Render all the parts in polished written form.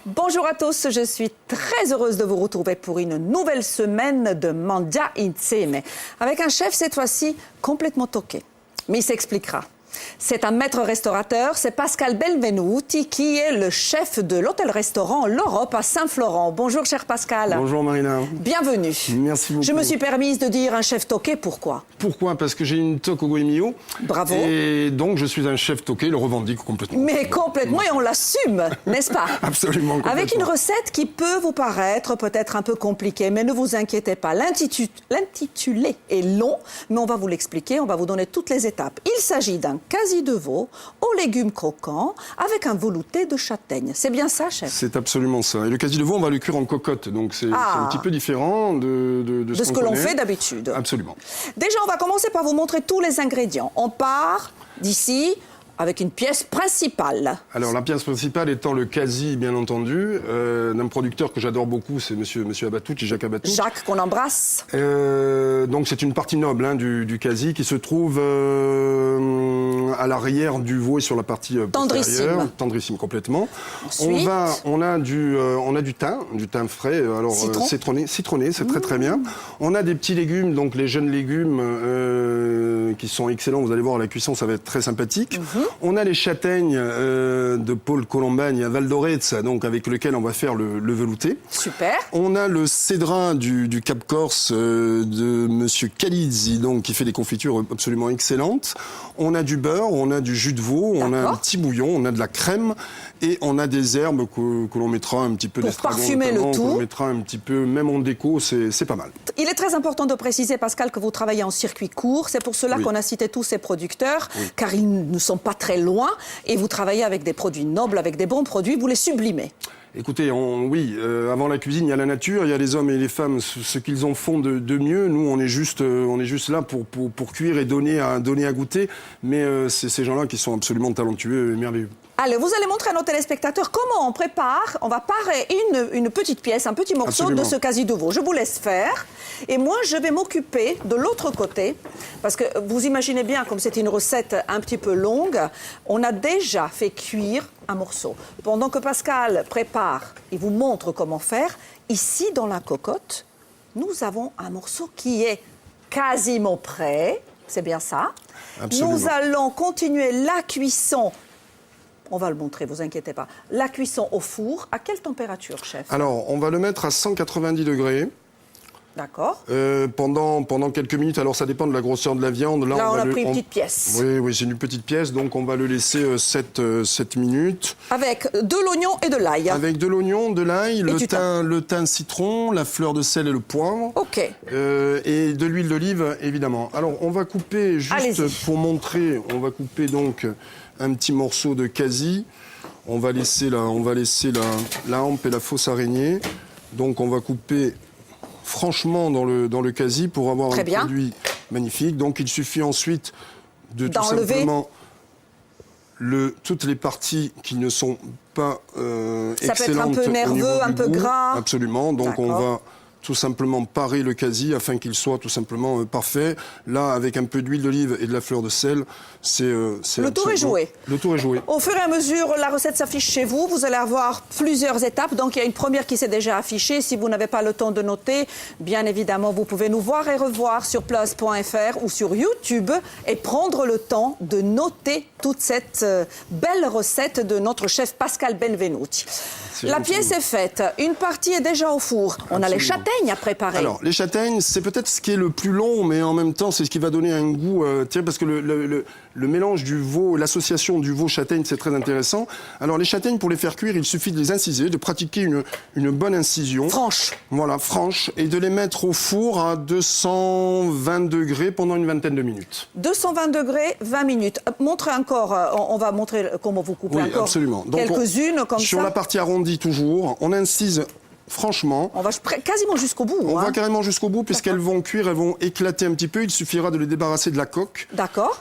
Bonjour à tous, je suis très heureuse de vous retrouver pour une nouvelle semaine de Mangia Insieme. Avec un chef cette fois-ci complètement toqué, mais il s'expliquera. C'est un maître restaurateur, c'est Pascal Benvenuti qui est le chef de l'hôtel-restaurant L'Europe à Saint-Florent. Bonjour cher Pascal. Bonjour Marina. Bienvenue. Merci beaucoup. Je me suis permise de dire un chef toqué, pourquoi? Pourquoi? Parce que j'ai une toque au goemio. Bravo. Et donc je suis un chef toqué, le revendique complètement. Mais complètement, et on l'assume, n'est-ce pas? Absolument. Avec une recette qui peut vous paraître peut-être un peu compliquée, mais ne vous inquiétez pas. L'intitulé est long, mais on va vous l'expliquer, on va vous donner toutes les étapes. Il s'agit d'un quasi de veau aux légumes croquants avec un velouté de châtaigne. C'est bien ça, chef? C'est absolument ça. Et le quasi de veau, on va le cuire en cocotte, donc c'est un petit peu différent de ce que l'on fait d'habitude. Absolument. Déjà, on va commencer par vous montrer tous les ingrédients. On part d'ici avec une pièce principale. Alors la pièce principale étant le quasi, bien entendu, d'un producteur que j'adore beaucoup, c'est monsieur Abatucci, Jacques Abatucci. Jacques, qu'on embrasse. Donc c'est une partie noble du quasi qui se trouve à l'arrière du veau et sur la partie postérieure. Tendrissime complètement. Ensuite, on a du thym frais, alors citronné, c'est très bien. On a des petits légumes, donc les jeunes légumes qui sont excellents. Vous allez voir, à la cuisson, ça va être très sympathique. On a les châtaignes de Paul Colombagne à Val d'Orezza, donc avec lequel on va faire le velouté. Super. On a le cédrin du Cap Corse de monsieur Calizzi, donc qui fait des confitures absolument excellentes. On a du beurre, on a du jus de veau, on a un petit bouillon, on a de la crème et on a des herbes que l'on mettra un petit peu d'estragon. Pour parfumer le tout. On mettra un petit peu, même en déco, c'est pas mal. Il est très important de préciser, Pascal, que vous travaillez en circuit court. C'est pour cela qu'on a cité tous ces producteurs, car ils ne sont pas très loin. Et vous travaillez avec des produits nobles, avec des bons produits, vous les sublimez. Écoutez, avant la cuisine, il y a la nature, il y a les hommes et les femmes, ce qu'ils en font de mieux. Nous, on est juste là pour cuire et donner à goûter. Mais c'est ces gens-là qui sont absolument talentueux et merveilleux. Allez, vous allez montrer à nos téléspectateurs comment on prépare. On va parer une petite pièce, un petit morceau de ce quasi de veau. Je vous laisse faire. Et moi, je vais m'occuper de l'autre côté. Parce que vous imaginez bien, comme c'est une recette un petit peu longue, on a déjà fait cuire un morceau. Pendant que Pascal prépare et vous montre comment faire, ici, dans la cocotte, nous avons un morceau qui est quasiment prêt. C'est bien ça. Absolument. Nous allons continuer la cuisson. On va le montrer, vous inquiétez pas. La cuisson au four, à quelle température, chef? Alors, on va le mettre à 190 degrés. D'accord. Pendant quelques minutes. Alors, ça dépend de la grosseur de la viande. Là, on a pris une petite pièce. Oui, c'est une petite pièce. Donc, on va le laisser 7 minutes. Avec de l'oignon et de l'ail. Avec de l'oignon, de l'ail, le thym citron, la fleur de sel et le poivre. OK. Et de l'huile d'olive, évidemment. Alors, on va couper, juste pour montrer, on va couper donc un petit morceau de quasi. On va laisser la hampe et la fausse araignée. Donc, on va couper franchement dans le quasi pour avoir un produit magnifique. Donc il suffit ensuite de tout simplement toutes les parties qui ne sont pas excellentes. Ça peut être un peu nerveux, un peu gras. Absolument. Donc on va tout simplement parer le quasi afin qu'il soit tout simplement parfait. Là, avec un peu d'huile d'olive et de la fleur de sel, le tour est joué. Le tour est joué. Au fur et à mesure, la recette s'affiche chez vous. Vous allez avoir plusieurs étapes. Donc, il y a une première qui s'est déjà affichée. Si vous n'avez pas le temps de noter, bien évidemment, vous pouvez nous voir et revoir sur plus.fr ou sur YouTube et prendre le temps de noter toute cette belle recette de notre chef Pascal Benvenuti. La pièce est faite. Une partie est déjà au four. On a les châtaignes à préparer. Alors, les châtaignes, c'est peut-être ce qui est le plus long, mais en même temps, c'est ce qui va donner un goût... parce que le mélange du veau, l'association du veau-châtaigne, c'est très intéressant. Alors, les châtaignes, pour les faire cuire, il suffit de les inciser, de pratiquer une bonne incision. Franche. Voilà, franche. Et de les mettre au four à 220 degrés pendant une vingtaine de minutes. 220 degrés, 20 minutes. Montrez encore, on va montrer comment vous coupez encore. Absolument. Donc quelques-unes comme sur la partie arrondie toujours, on incise franchement. On va quasiment jusqu'au bout. On va carrément jusqu'au bout, puisqu'elles vont cuire, elles vont éclater un petit peu. Il suffira de les débarrasser de la coque,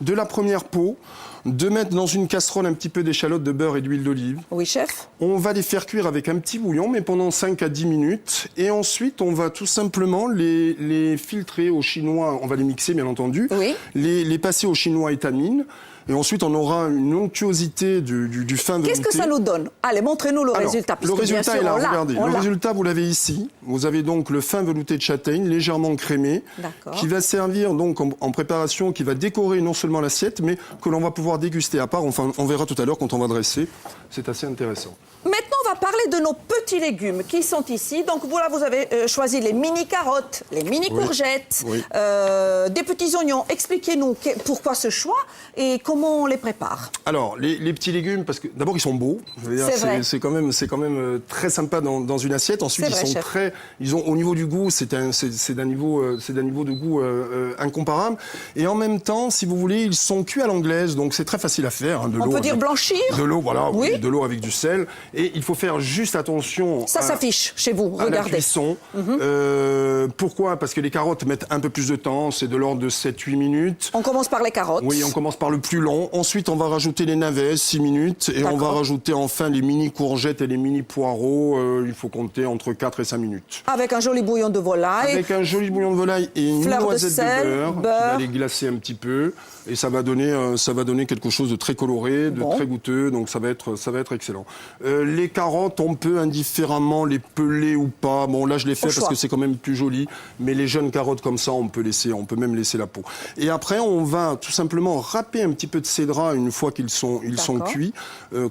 de la première peau, de mettre dans une casserole un petit peu d'échalotes, de beurre et d'huile d'olive. Oui, chef. On va les faire cuire avec un petit bouillon, mais pendant 5 à 10 minutes. Et ensuite, on va tout simplement les filtrer au chinois. On va les mixer, bien entendu. Oui. Les passer au chinois étamine. Et ensuite, on aura une onctuosité du fin velouté. Qu'est-ce que ça nous donne? Allez, montrez-nous le résultat. Le résultat est là, regardez. Le résultat, vous l'avez ici. Vous avez donc le fin velouté de châtaigne, légèrement crémé, qui va servir donc en préparation, qui va décorer non seulement l'assiette, mais que l'on va pouvoir déguster à part. Enfin, on verra tout à l'heure quand on va dresser. C'est assez intéressant. Maintenant, on va parler de nos petits légumes qui sont ici. Donc voilà, vous avez choisi les mini carottes, les mini courgettes, des petits oignons. Expliquez-nous pourquoi ce choix et comment on les prépare. Alors, les petits légumes, parce que d'abord ils sont beaux. C'est quand même très sympa dans une assiette. Ensuite, ils ont au niveau du goût, c'est d'un niveau de goût incomparable. Et en même temps, si vous voulez, ils sont cuits à l'anglaise, donc c'est très facile à faire. Hein, on peut dire blanchir. De l'eau, voilà, de l'eau avec du sel. Et il faut faire juste attention. Ça s'affiche chez vous, regardez. À la cuisson. Pourquoi? Parce que les carottes mettent un peu plus de temps, c'est de l'ordre de 7-8 minutes. On commence par les carottes. Oui, on commence par le plus long. Ensuite, on va rajouter les navets, 6 minutes. Et on va rajouter enfin les mini courgettes et les mini poireaux. Il faut compter entre 4 et 5 minutes. Avec un joli bouillon de volaille. Avec un joli bouillon de volaille et une noisette de beurre qui va les glacer un petit peu. Et ça va donner quelque chose de très coloré, de très goûteux. Donc ça va être excellent. Les carottes, on peut indifféremment les peler ou pas. Bon, là, je les fais parce que c'est quand même plus joli. Mais les jeunes carottes comme ça, on peut même laisser la peau. Et après, on va tout simplement râper un petit peu de cédra une fois qu'ils sont cuits,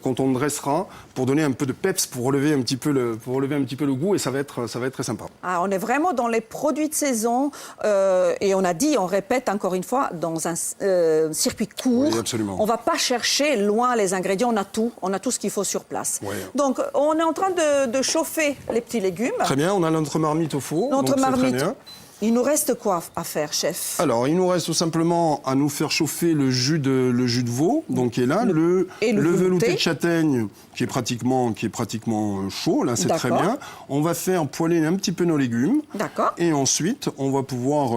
quand on dressera, pour donner un peu de peps, pour relever un petit peu le goût. Et ça va être très sympa. Ah, on est vraiment dans les produits de saison. Et on répète encore une fois, dans un circuit court. Oui, absolument. On ne va pas chercher loin les ingrédients. On a tout ce qu'il faut sur place. Oui. Donc, on est en train de chauffer les petits légumes. Très bien, on a notre marmite au four. Notre marmite. Très bien. Il nous reste quoi à faire, chef? Alors, il nous reste tout simplement à nous faire chauffer le jus de veau, donc qui est là, le velouté de châtaigne, qui est pratiquement chaud, là, c'est très bien. On va faire poêler un petit peu nos légumes. D'accord. Et ensuite, on va pouvoir,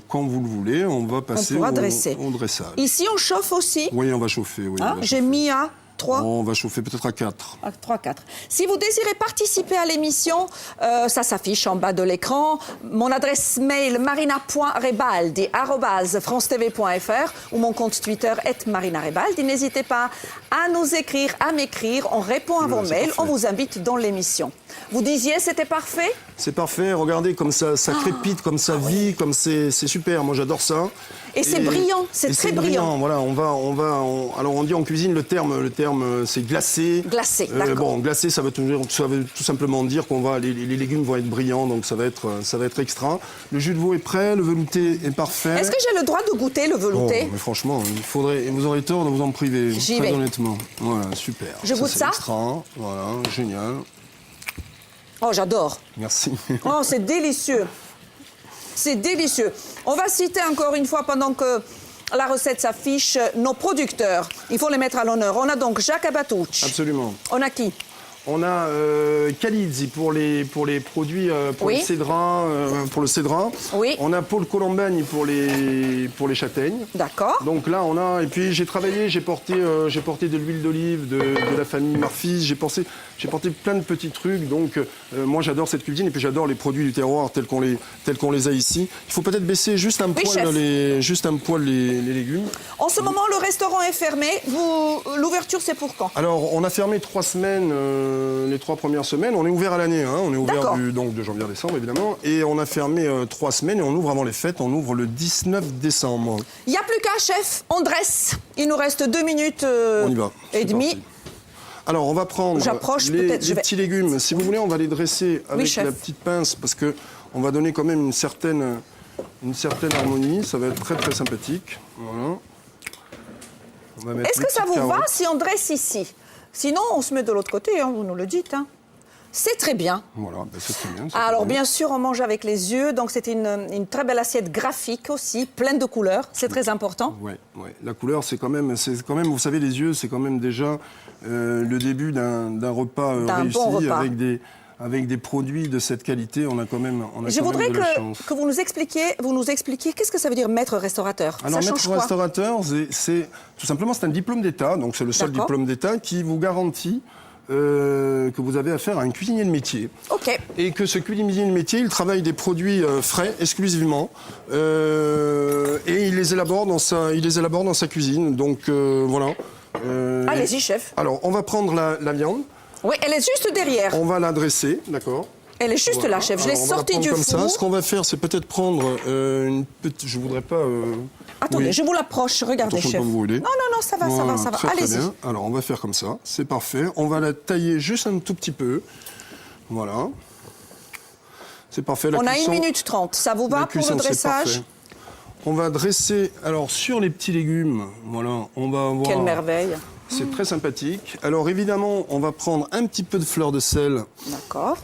quand vous le voulez, on va passer au dressage. Ici, on chauffe aussi? Oui, on va chauffer. Oui, j'ai mis à 3. On va chauffer peut-être à 4. À 3, 4. Si vous désirez participer à l'émission, ça s'affiche en bas de l'écran. Mon adresse mail marina.rebaldi@francetv.fr ou mon compte Twitter @marinarebaldi. N'hésitez pas à nous écrire, à m'écrire. On répond à vos mails. On vous invite dans l'émission. Vous disiez c'était parfait? C'est parfait. Regardez comme ça crépite, comme ça vit, comme c'est super. Moi, j'adore ça. Et c'est brillant, c'est très brillant. Voilà, alors on dit en cuisine le terme c'est glacé. Glacé, d'accord. Bon, glacé, ça veut tout simplement dire les légumes vont être brillants, donc ça va être extra. Le jus de veau est prêt, le velouté est parfait. Est-ce que j'ai le droit de goûter le velouté? Mais franchement, vous aurez tort de vous en priver. Très honnêtement. Voilà, super. Je goûte ça. Extra, voilà, génial. Oh, j'adore. Merci. Oh, c'est délicieux. C'est délicieux. On va citer encore une fois, pendant que la recette s'affiche, nos producteurs. Il faut les mettre à l'honneur. On a donc Jacques Abatucci. Absolument. On a qui? On a Calizzi pour les produits le cédra, pour le cédra. Oui. On a Paul Colombani pour les châtaignes. D'accord. Donc là et puis j'ai porté de l'huile d'olive de la famille Murphy. J'ai porté plein de petits trucs. Donc moi j'adore cette cuisine et puis j'adore les produits du terroir tels qu'on les a ici. Il faut peut-être baisser juste un poil les légumes. En ce moment le restaurant est fermé. L'ouverture c'est pour quand? Alors on a fermé 3 semaines. Les 3 premières semaines, on est ouvert à l'année, hein. On est ouvert de janvier à décembre évidemment, et on a fermé 3 semaines et on ouvre avant les fêtes, on ouvre le 19 décembre. Il n'y a plus qu'à, chef, on dresse. Il nous reste 2 minutes on y va. et demie. Alors on va prendre les petits légumes, si vous voulez on va les dresser avec la petite pince parce que on va donner quand même une certaine harmonie, ça va être très très sympathique. Voilà. Est-ce que ça vous va si on dresse ici? Sinon, on se met de l'autre côté, hein, vous nous le dites. Hein. C'est très bien. Voilà, c'est très bien. Alors, bien sûr, on mange avec les yeux. Donc, c'est une très belle assiette graphique aussi, pleine de couleurs. C'est très important. Oui. La couleur, c'est quand même, vous savez, les yeux, c'est quand même déjà le début d'un repas réussi, bon repas. avec des produits de cette qualité, on a quand même, Je voudrais de la chance. que vous nous expliquiez qu'est-ce que ça veut dire maître restaurateur. Alors, ça change maître quoi? restaurateur, c'est tout simplement c'est un diplôme d'État, donc c'est le seul diplôme d'État qui vous garantit que vous avez affaire à un cuisinier de métier. Ok. Et que ce cuisinier de métier, il travaille des produits frais exclusivement et il les élabore dans sa cuisine. Donc voilà. Allez-y, chef. Alors, on va prendre la viande. Oui, elle est juste derrière. On va la dresser, d'accord. Elle est juste là, chef. Je l'ai sortie du comme four. ça. Ce qu'on va faire, c'est peut-être prendre une petite... Je voudrais pas... Attendez, oui. je vous l'approche. Regardez, Attention chef. comme vous voulez. Non, ça va, Voilà, ça va. très, très Allez-y. bien. Alors, on va faire comme ça. C'est parfait. On va la tailler juste un tout petit peu. Voilà. C'est parfait. On a 1 minute 30. Ça vous va pour le dressage? On va dresser, alors, sur les petits légumes. Voilà, on va avoir... Quelle merveille. C'est très sympathique. Alors, évidemment, on va prendre un petit peu de fleur de sel. D'accord.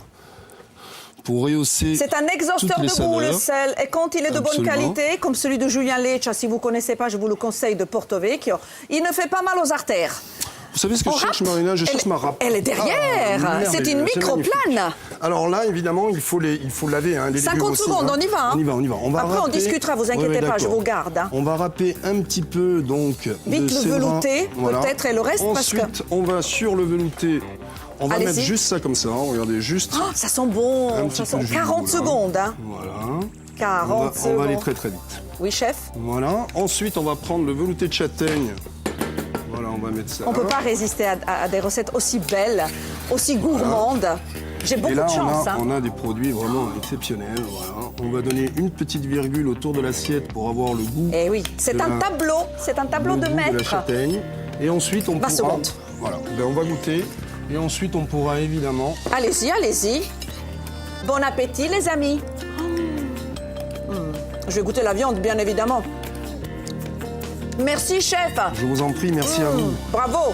Pour rehausser. C'est un exhausteur de goût, le sel. Et quand il est de bonne qualité, comme celui de Julien Leccia, si vous ne connaissez pas, je vous le conseille, de Porto Vecchio, il ne fait pas mal aux artères. Vous savez ce que je cherche, Marina? Je cherche ma râpe. Elle est derrière. C'est une microplane. Alors là, évidemment, il faut laver. Hein, les 50 secondes, aussi, on y va. Hein. On y va. On va Après, râper. on discutera, vous inquiétez pas, je vous garde. Hein. On va râper un petit peu, donc, vite de le velouté, peut-être, et le reste, Ensuite, parce que... on va sur le velouté. On va mettre juste ça comme ça, hein, regardez, juste. Oh, ça sent bon, ça sent 40 secondes. Hein. Voilà. 40 secondes. On va aller très très vite. Oui, chef. Voilà. Ensuite, on va prendre le velouté de châtaigne. Voilà, on va mettre ça. On ne peut pas résister à des recettes aussi belles, aussi gourmandes. J'ai beaucoup de chance. On a des produits vraiment exceptionnels. Voilà. On va donner une petite virgule autour de l'assiette pour avoir le goût. Eh oui, c'est un tableau de maître. De la châtaigne. Et ensuite, on pourra... seconde. Voilà, ben, on va goûter. Et ensuite, on pourra évidemment... Allez-y, allez-y. Bon appétit, les amis. Je vais goûter la viande, bien évidemment. Merci, chef. Je vous en prie, merci à vous. Bravo.